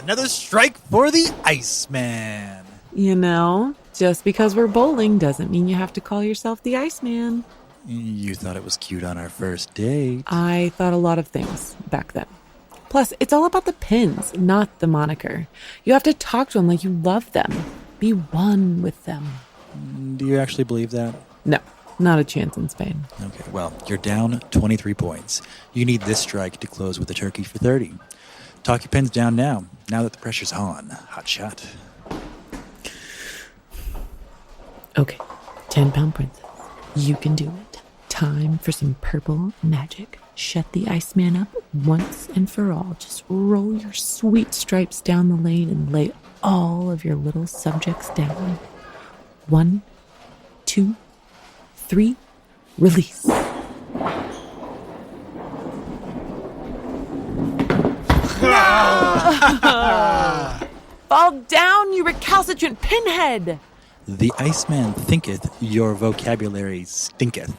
Another strike for the Iceman. You know, just because we're bowling doesn't mean you have to call yourself the Iceman. You thought it was cute on our first date. I thought a lot of things back then. Plus, it's all about the pins, not the moniker. You have to talk to them like you love them. Be one with them. Do you actually believe that? No, not a chance in Spain. Okay, well, you're down 23 points. You need this strike to close with a turkey for 30. Talk your pins down now that the pressure's on. Hot shot. Okay, 10-pound princess. You can do it. Time for some purple magic. Shut the Iceman up once and for all. Just roll your sweet stripes down the lane and lay all of your little subjects down. 1, 2, 3, release. Fall down, you recalcitrant pinhead! The Iceman thinketh your vocabulary stinketh.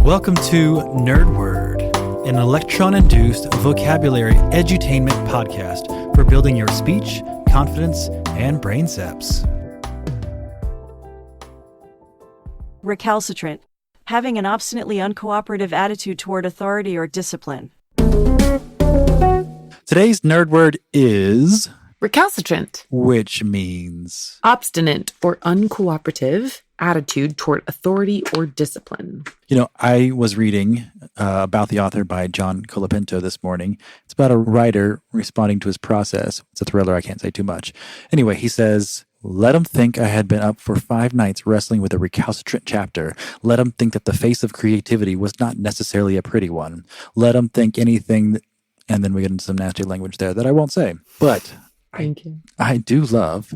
Welcome to Nerd Word, an electron-induced vocabulary edutainment podcast for building your speech, confidence, and brain saps. Recalcitrant. Having an obstinately uncooperative attitude toward authority or discipline. Today's nerd word is Recalcitrant, which means obstinate or uncooperative attitude toward authority or discipline. You know, I was reading about the author by John Colapinto this morning. It's about a writer responding to his process. It's a thriller. I can't say too much. Anyway, he says, let them think I had been up for 5 nights wrestling with a recalcitrant chapter. Let them think that the face of creativity was not necessarily a pretty one. Let them think anything that, and then we get into some nasty language there that I won't say. But Thank you. I do love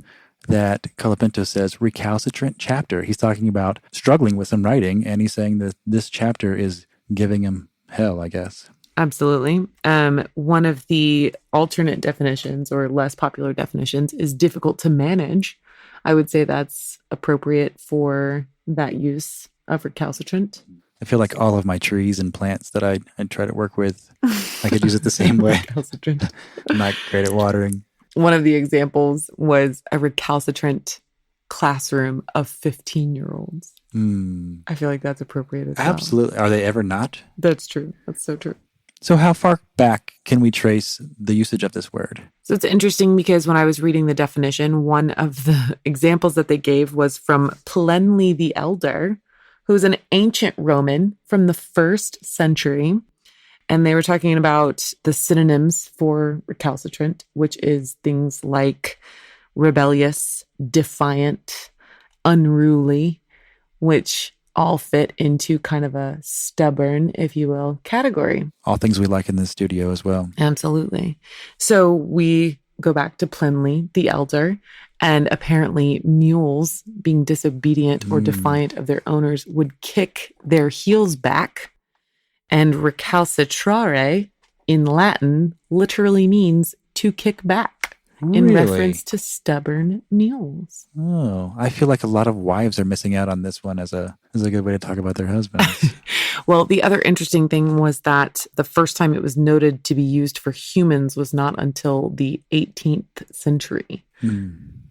that Colapinto says recalcitrant chapter. He's talking about struggling with some writing, and he's saying that this chapter is giving him hell, I guess. Absolutely. One of the alternate definitions or less popular definitions is difficult to manage. I would say that's appropriate for that use of recalcitrant. I feel like all of my trees and plants that I try to work with, I could use it the same way. Recalcitrant. I'm not great at watering. One of the examples was a recalcitrant classroom of 15-year-olds. I feel like that's appropriate as well. Absolutely. Are they ever not? That's true. That's so true. So how far back can we trace the usage of this word? So it's interesting because when I was reading the definition, one of the examples that they gave was from Plenly the Elder, who's an ancient Roman from the 1st century. And they were talking about the synonyms for recalcitrant, which is things like rebellious, defiant, unruly, which all fit into kind of a stubborn, if you will, category. All things we like in this studio as well. Absolutely. So we go back to Plenly the Elder, and apparently mules, being disobedient or defiant of their owners, would kick their heels back. And recalcitrare in Latin literally means to kick back, in reference to stubborn mules. Oh, I feel like a lot of wives are missing out on this one as a good way to talk about their husbands. Well, the other interesting thing was that the first time it was noted to be used for humans was not until the 18th century.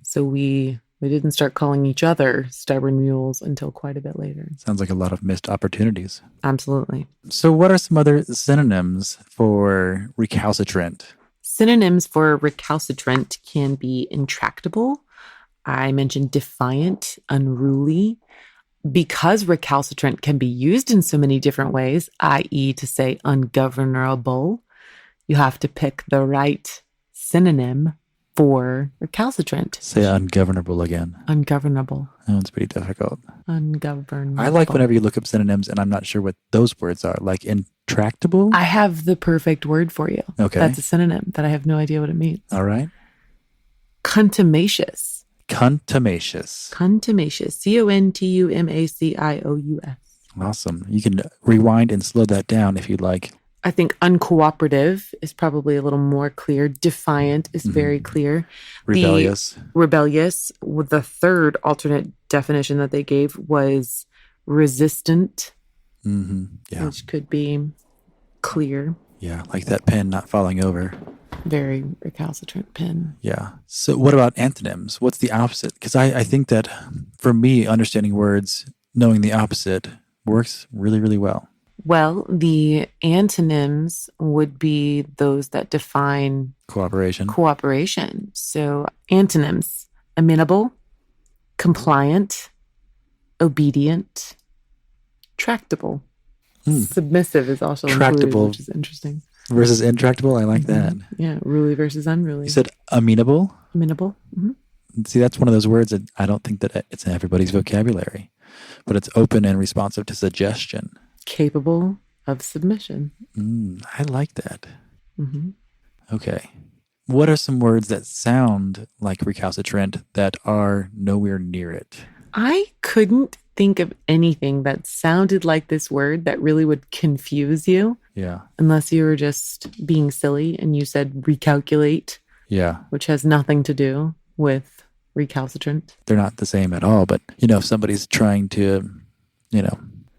So we didn't start calling each other stubborn mules until quite a bit later. Sounds like a lot of missed opportunities. Absolutely. So what are some other synonyms for recalcitrant? Synonyms for recalcitrant can be intractable. I mentioned defiant, unruly. Because recalcitrant can be used in so many different ways, i.e. to say ungovernable, you have to pick the right synonym for recalcitrant. Say ungovernable again. Ungovernable. That one's pretty difficult. Ungovernable. I like whenever you look up synonyms and I'm not sure what those words are. Like intractable? I have the perfect word for you. Okay. That's a synonym that I have no idea what it means. All right. Contumacious. Contumacious. Contumacious. Contumacious. Awesome. You can rewind and slow that down if you'd like. I think uncooperative is probably a little more clear. Defiant is very clear. Rebellious. Rebellious. The third alternate definition that they gave was resistant Yeah. which could be clear, Yeah. Like that pen not falling over. very recalcitrant pen. Yeah. So what about antonyms? What's the opposite? Because I think that for me, understanding words, knowing the opposite works really, really well. Well, the antonyms would be those that define Cooperation. cooperation. So antonyms: amenable, compliant, obedient, tractable. Submissive is also Tractable. included, which is interesting. Versus intractable. I like that. Yeah, ruly versus unruly. You said amenable. Amenable. See, that's one of those words that I don't think that it's in everybody's vocabulary, but it's open and responsive to suggestion. Capable of submission. I like that. Okay. What are some words that sound like recalcitrant that are nowhere near it? I couldn't think of anything that sounded like this word that really would confuse you, Yeah. unless you were just being silly and you said recalculate, Yeah. which has nothing to do with recalcitrant. They're not the same at all, but if somebody's trying to,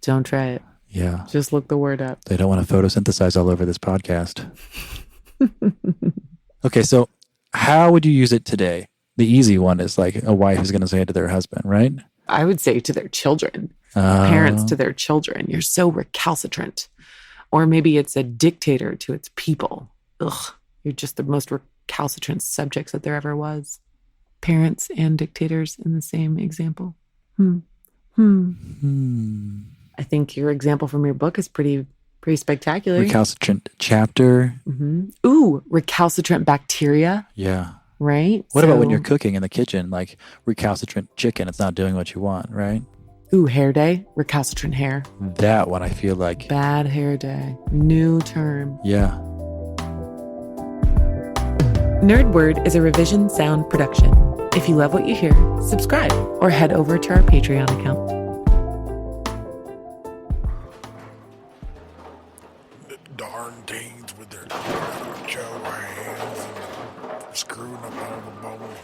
Don't try it. yeah, Just look the word up. they don't want to photosynthesize all over this podcast. Okay, so how would you use it today? The easy one is like a wife is going to say it to their husband, right? I would say to their children, parents to their children, you're so recalcitrant. Or maybe it's a dictator to its people. Ugh, you're just the most recalcitrant subjects that there ever was. Parents and dictators in the same example. I think your example from your book is pretty spectacular. Recalcitrant chapter. Ooh, recalcitrant bacteria, Yeah. right? What about when you're cooking in the kitchen, like recalcitrant chicken? It's not doing what you want, right? Ooh, hair day, recalcitrant hair. That one I feel like. Bad hair day. New term. Yeah. Nerd Word is a Revision Sound production. If you love what you hear, subscribe or head over to our Patreon account. The darn teens with their show hands and screwing up all the bones.